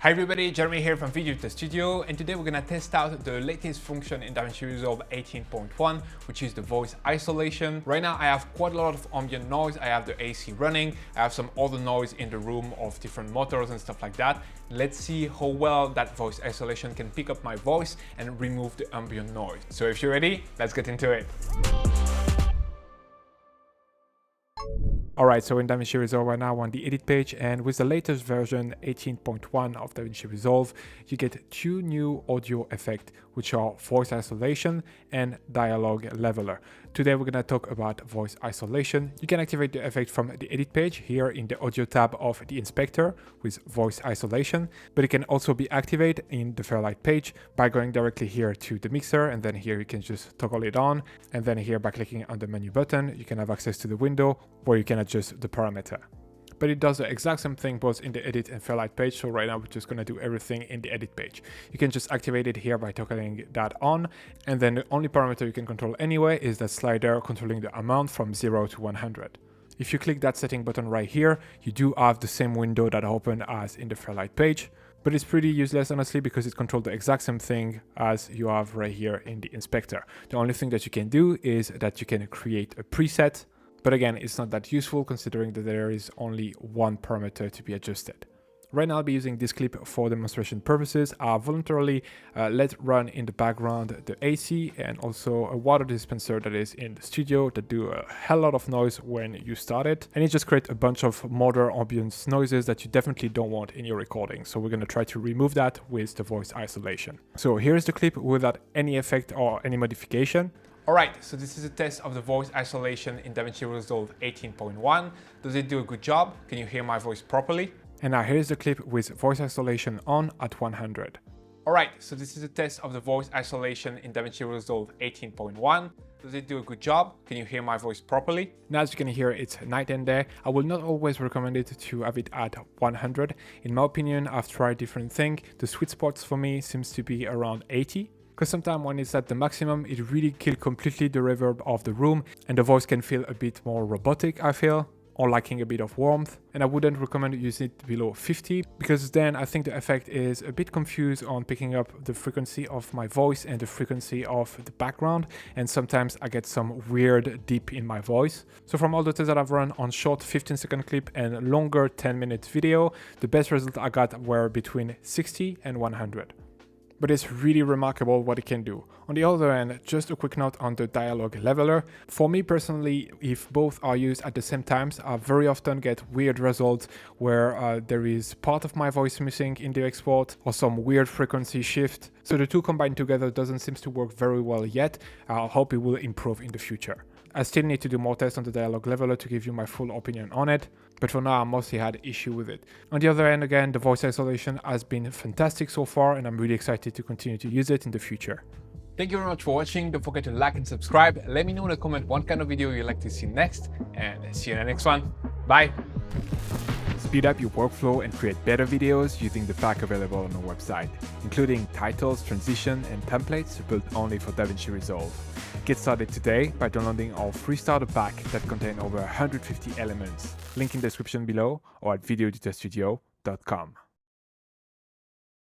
Hi everybody, Jeremy here from Video Editor Studio, and today we're gonna test out the latest function in Davinci Resolve 18.1, which is the voice isolation. Right now I have quite a lot of ambient noise. I have the AC running, I have some other noise in the room of different motors and stuff like that. Let's see how well that voice isolation can pick up my voice and remove the ambient noise. So if you're ready, let's get into it. Alright, so in Davinci Resolve right now on the edit page, and with the latest version 18.1 of Davinci Resolve, you get two new audio effects, which are voice isolation and dialogue leveler. Today we're going to talk about voice isolation. You can activate the effect from the edit page here in the audio tab of the inspector with voice isolation, but it can also be activated in the Fairlight page by going directly here to the mixer, and then here you can just toggle it on, and then here by clicking on the menu button you can have access to the window where you can adjust the parameter. But it does the exact same thing both in the edit and Fairlight page, so right now we're just going to do everything in the edit page. You can just activate it here by toggling that on, and then the only parameter you can control anyway is that slider controlling the amount from 0 to 100. If you click that setting button right here, you do have the same window that opened as in the Fairlight page, but it's pretty useless honestly because it controls the exact same thing as you have right here in the inspector. The only thing that you can do is that you can create a preset, but again, it's not that useful considering that there is only one parameter to be adjusted. Right now I'll be using this clip for demonstration purposes. I voluntarily let run in the background the AC and also a water dispenser that is in the studio that do a hell lot of noise when you start it. And it just creates a bunch of modern ambience noises that you definitely don't want in your recording. So we're going to try to remove that with the voice isolation. So here's the clip without any effect or any modification. Alright, so this is a test of the voice isolation in Davinci Resolve 18.1. Does it do a good job? Can you hear my voice properly? And now here's the clip with voice isolation on at 100. Alright, so this is a test of the voice isolation in Davinci Resolve 18.1. Does it do a good job? Can you hear my voice properly? Now as you can hear, it's night and day. I will not always recommend it to have it at 100. In my opinion, I've tried different things. The sweet spots for me seems to be around 80. Because sometimes when it's at the maximum, it really kills completely the reverb of the room and the voice can feel a bit more robotic, I feel, or lacking a bit of warmth. And I wouldn't recommend using it below 50 because then I think the effect is a bit confused on picking up the frequency of my voice and the frequency of the background, and sometimes I get some weird dip in my voice. So from all the tests that I've run on short 15-second clip and longer 10-minute video, the best result I got were between 60 and 100. But it's really remarkable what it can do. On the other hand, just a quick note on the dialogue leveler. For me personally, if both are used at the same time, I very often get weird results where there is part of my voice missing in the export or some weird frequency shift. So the two combined together doesn't seem to work very well yet. I hope it will improve in the future. I still need to do more tests on the dialogue leveler to give you my full opinion on it, but for now I mostly had issue with it. On the other hand, again, the voice isolation has been fantastic so far and I'm really excited to continue to use it in the future. Thank you very much for watching. Don't forget to like and subscribe. Let me know in the comment what kind of video you'd like to see next, and see you in the next one. Bye! Speed up your workflow and create better videos using the pack available on our website, including titles, transition, and templates built only for Davinci Resolve. Get started today by downloading our free starter pack that contains over 150 elements. Link in the description below or at videoeditorstudio.com.